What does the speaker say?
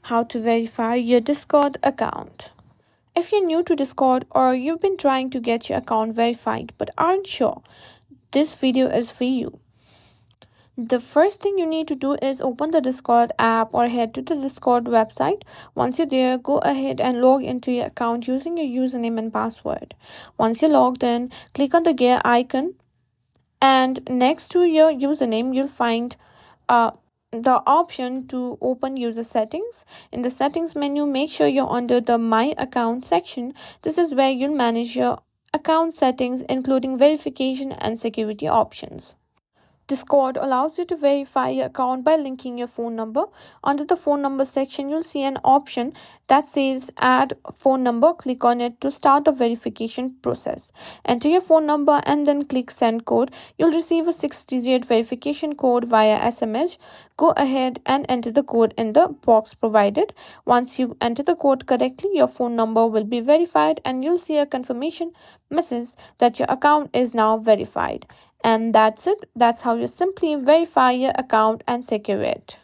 How to verify your Discord account. If you're new to Discord or you've been trying to get your account verified but aren't sure, this video is for you. The first thing you need to do is open the Discord app or head to the Discord website. Once you're there, go ahead and log into your account using your username and password. Once you're logged in, click on the gear icon, and next to your username, you'll find the option to open user settings. In the settings menu, make sure you're under the My Account section. This is where you'll manage your account settings, including verification and security options. Discord allows you to verify your account by linking your phone number. Under the phone number section, you'll see an option that says add phone number. Click on it to start the verification process. Enter your phone number and then click send code. You'll receive a 6-digit verification code via SMS. Go ahead and enter the code in the box provided. Once you enter the code correctly, your phone number will be verified and you'll see a confirmation message that your account is now verified. And that's it. That's how you simply verify your account and secure it.